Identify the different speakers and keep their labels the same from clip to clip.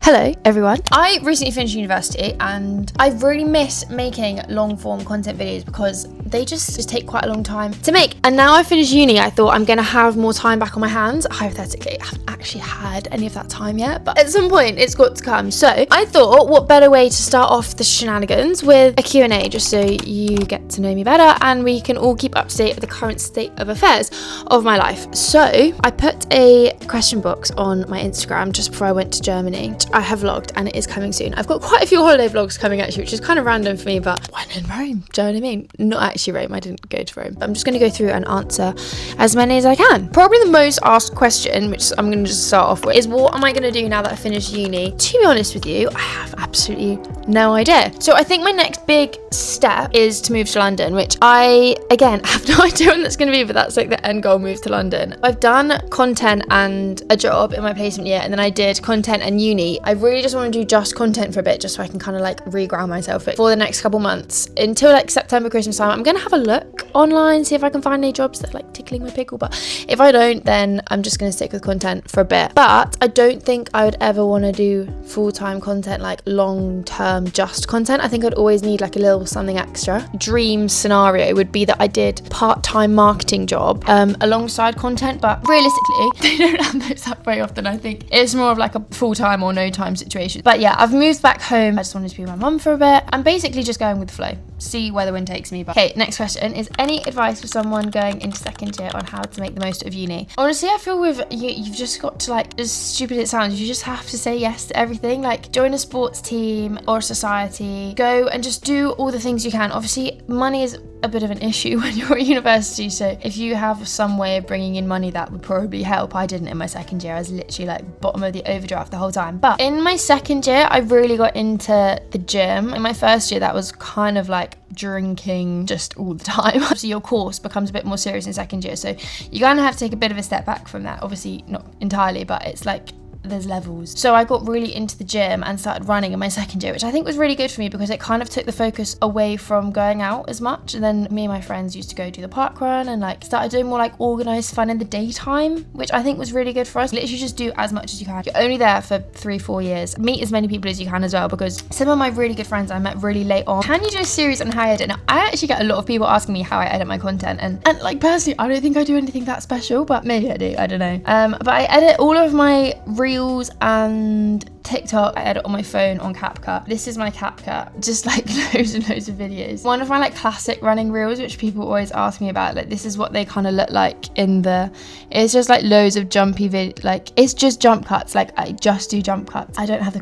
Speaker 1: Hello everyone. I recently finished university and I really miss making long form content videos because they just take quite a long time to make. And now I finished uni, I thought I'm gonna have more time back on my hands. Hypothetically, I haven't actually had any of that time yet, but at some point it's got to come. So I thought, what better way to start off the shenanigans with a Q&A, just so you get to know me better and we can all keep up to date with the current state of affairs of my life. So I put a question box on my Instagram just before I went to Germany. I have vlogged and it is coming soon. I've got quite a few holiday vlogs coming actually, which is kind of random for me, but when in Rome, do you know what I mean? Not actually Rome, I didn't go to Rome. But I'm just going to go through and answer as many as I can. Probably the most asked question, which I'm going to just start off with, is what am I going to do now that I finished uni? To be honest with you, I have absolutely no idea. So I think my next big step is to move to London, which I, again, have no idea when that's going to be, but that's like the end goal, move to London. I've done content and a job in my placement year, and then I did content and uni. I really just want to do just content for a bit, just so I can kind of like reground myself for the next couple months until like September, Christmas time. I'm gonna have a look online, see if I can find any jobs that are like tickling my pickle, but if I don't, then I'm just gonna stick with content for a bit. But I don't think I would ever want to do full-time content, like long-term just content. I think I'd always need like a little something extra. Dream scenario would be that I did part-time marketing job alongside content, but realistically they don't have those up very often. I think it's more of like a full-time or no time situation. But yeah, I've moved back home. I just wanted to be with my mum for a bit. I'm basically just going with the flow, see where the wind takes me. But okay, next question is, any advice for someone going into second year on how to make the most of uni? Honestly, I feel with you, you've just got to, like, as stupid as it sounds, you just have to say yes to everything. Like, join a sports team or a society, go and just do all the things you can. Obviously, money is a bit of an issue when you're at university, so if you have some way of bringing in money, that would probably help. I didn't in my second year. I was literally like bottom of the overdraft the whole time. But in my second year, I really got into the gym. In my first year, that was kind of like drinking just all the time. Obviously, your course becomes a bit more serious in second year, so you kind of have to take a bit of a step back from that. Obviously, not entirely, but it's like there's levels. So I got really into the gym and started running in my second year, which I think was really good for me because it kind of took the focus away from going out as much. And then me and my friends used to go do the park run and like started doing more like organized fun in the daytime, which I think was really good for us. Literally just do as much as you can. You're only there for 3-4 years. Meet as many people as you can as well, because some of my really good friends I met really late on. Can you do a series on how I edit? Now, I actually get a lot of people asking me how I edit my content, and like personally, I don't think I do anything that special, but maybe I do, I don't know. But I edit all of my reels and TikTok, I edit on my phone on CapCut. This is my CapCut, just like loads and loads of videos. One of my like classic running reels, which people always ask me about, like this is what they kind of look like it's just like loads of jumpy like it's just jump cuts. Like I just do jump cuts. I don't have the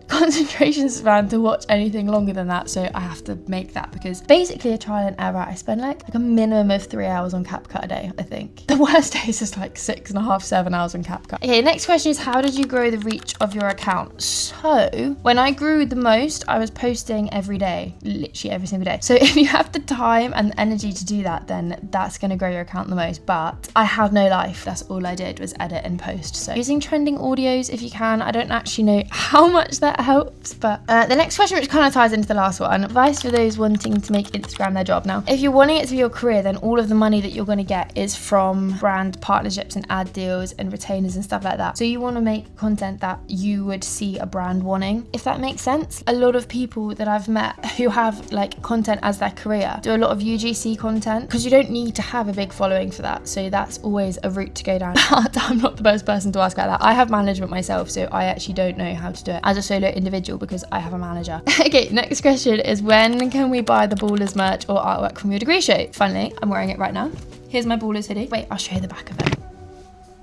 Speaker 1: concentration span to watch anything longer than that, so I have to make that, because basically a trial and error. I spend like a minimum of 3 hours on CapCut a day, I think. The worst days is like 6.5, 7 hours on CapCut. Okay, next question is, how did you grow the reach of your account? So when I grew the most, I was posting every day, literally every single day. So if you have the time and the energy to do that, then that's going to grow your account the most. But I had no life. That's all I did was edit and post. So using trending audios if you can. I don't actually know how much that helps, but the next question, which kind of ties into the last one, advice for those wanting to make Instagram their job. Now, if you're wanting it to be your career, then all of the money that you're going to get is from brand partnerships and ad deals and retainers and stuff like that. So you want to make content that you would see a brand wanting, if that makes sense. A lot of people that I've met who have like content as their career do a lot of UGC content, because you don't need to have a big following for that. So that's always a route to go down. But I'm not the best person to ask about that. I have management myself, so I actually don't know how to do it as a solo individual because I have a manager. Okay, next question is, when can we buy the Ballers merch or artwork from your degree show? Funnily, I'm wearing it right now. Here's my Ballers hoodie. Wait, I'll show you the back of it.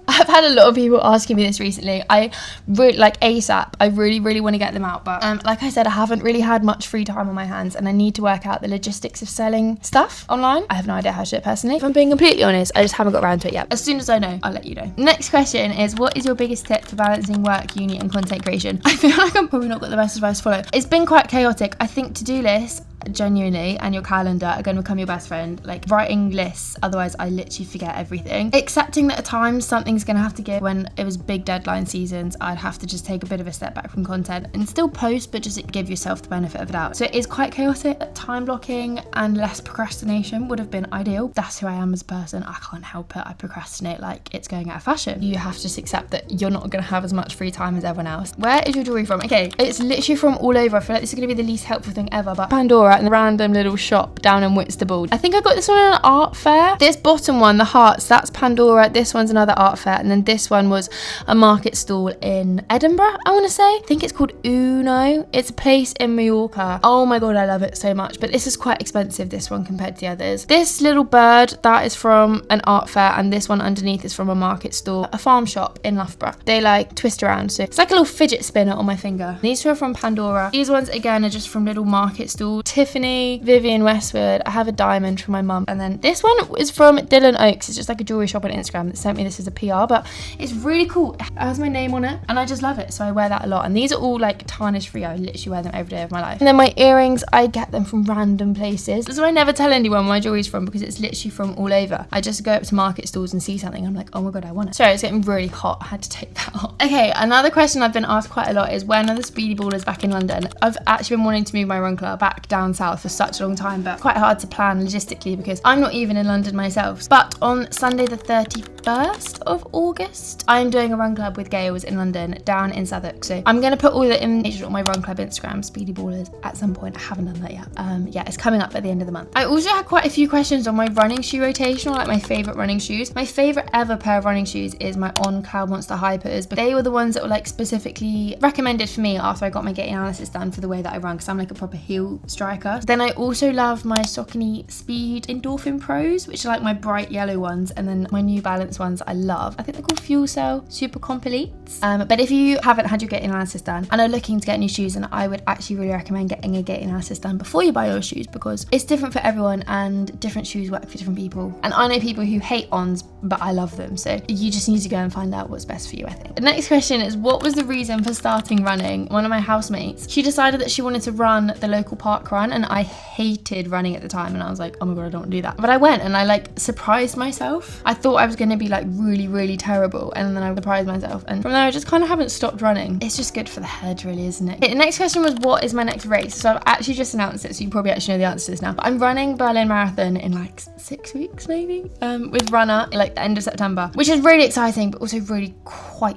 Speaker 1: I've had a lot of people asking me this recently. I really, like ASAP, I really want to get them out, but like I said, I haven't really had much free time on my hands and I need to work out the logistics of selling stuff online. I have no idea how to do it personally. If I'm being completely honest, I just haven't got around to it yet. As soon as I know, I'll let you know. Next question is, what is your biggest tip for balancing work, uni and content creation? I feel like I'm probably not got the best advice to follow. It's been quite chaotic. I think to-do lists genuinely and your calendar are going to become your best friend. Like writing lists, otherwise I literally forget everything. Accepting that at times something's going to have to give. When it was big deadline seasons, I'd have to just take a bit of a step back from content and still post, but just give yourself the benefit of the doubt. So it is quite chaotic. Time blocking and less procrastination would have been ideal. That's who I am as a person. I can't help it. I procrastinate like it's going out of fashion. You have to just accept that you're not going to have as much free time as everyone else. Where is your jewelry from? Okay, it's literally from all over. I feel like this is going to be the least helpful thing ever, but Pandora in the random little shop down in Whitstable. I think I got this one in an art fair. This bottom one, the hearts, that's Pandora. This one's another art fair, and then this one was a market stall in Edinburgh, I want to say. I think it's called Uno. It's a place in Mallorca. Oh my god, I love it so much, but this is quite expensive, this one, compared to the others. This little bird, that is from an art fair, and this one underneath is from a market stall, a farm shop in Loughborough. They like twist around, so it's like a little fidget spinner on my finger. These two are from Pandora. These ones again are just from little market stall. Tiffany, Vivienne Westwood. I have a diamond from my mum, and then this one is from Dylan Oaks. It's just like a jewelry shop on Instagram that sent me this as a PR, but it's really cool. It has my name on it and I just love it, so I wear that a lot. And these are all like tarnish free. I literally wear them every day of my life. And then my earrings, I get them from random places, so I never tell anyone where my jewelry's from because it's literally from all over. I just go up to market stalls and see something, I'm like, oh my god, I want it. Sorry, it's getting really hot. I had to take that off. Okay, another question I've been asked quite a lot is, when are the Speedy Ballers back in London? I've actually been wanting to move my run club back down south for such a long time, but quite hard to plan logistically because I'm not even in London myself. But on Sunday the 31st of August, I'm doing a run club with Gales in London down in Southwark. So I'm going to put all the information on my run club Instagram, Speedy Ballers, at some point. I haven't done that yet. Yeah, it's coming up at the end of the month. I also had quite a few questions on my running shoe rotation, or like my favorite running shoes. My favorite ever pair of running shoes is my On Cloud Monster Hypers, but they were the ones that were like specifically recommended for me after I got my gait analysis done for the way that I run, because I'm like a proper heel striker. Then I also love my Saucony Speed Endorphin Pros, which are like my bright yellow ones, and then my New Balance ones I love. I think they're called Fuel Cell Super Completes. But if you haven't had your gait analysis done and are looking to get new shoes, then I would actually really recommend getting a gait analysis done before you buy your shoes, because it's different for everyone and different shoes work for different people. And I know people who hate Ons, but I love them. So you just need to go and find out what's best for you, I think. The next question is, what was the reason for starting running? One of my housemates, she decided that she wanted to run the local park run, and I hated running at the time, and I was like, oh my god, I don't want to do that. But I went and I like surprised myself. I thought I was going to be like really terrible, and then I surprised myself, and from there I just kind of haven't stopped running. It's just good for the head, really, isn't it? The next question was, what is my next race? So I've actually just announced it, so you probably actually know the answer to this now, but I'm running Berlin Marathon in like 6 weeks maybe, with Runner, like the end of September, which is really exciting but also really quite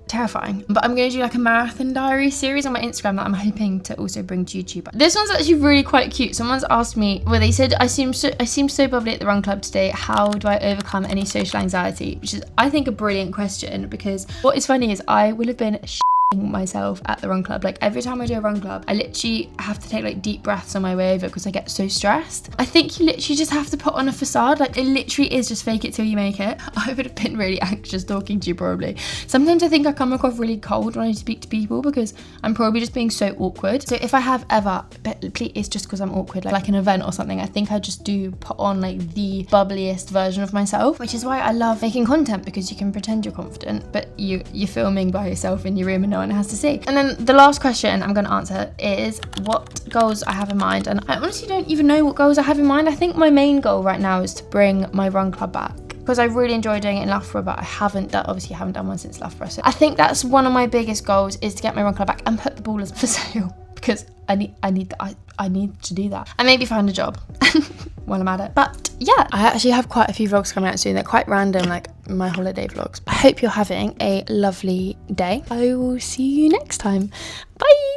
Speaker 1: terrifying. But I'm going to do like a marathon diary series on my Instagram that I'm hoping to also bring to YouTube. This one's actually really quite cute. Someone's asked me, well, they said, I seem so bubbly at the run club today. How do I overcome any social anxiety? Which is, I think, a brilliant question, because what is funny is I will have been myself at the run club. Like every time I do a run club, I literally have to take like deep breaths on my way over because I get so stressed. I think you literally just have to put on a facade. Like it literally is just fake it till you make it. I would have been really anxious talking to you probably. Sometimes I think I come across really cold when I speak to people because I'm probably just being so awkward. So if I have ever, but please, it's just because I'm awkward, like an event or something, I think I just do put on like the bubbliest version of myself, which is why I love making content, because you can pretend you're confident, but you're filming by yourself in your room and no one has to see. And then the last question I'm going to answer is what goals I have in mind. And I honestly don't even know what goals I have in mind. I think my main goal right now is to bring my run club back, because I really enjoy doing it in Loughborough, but I haven't done one since Loughborough. So I think that's one of my biggest goals, is to get my run club back and put the ballers for sale, because I need to do that, and maybe find a job while I'm at it. But yeah, I actually have quite a few vlogs coming out soon. They're quite random, like my holiday vlogs. I hope you're having a lovely day. I will see you next time. Bye.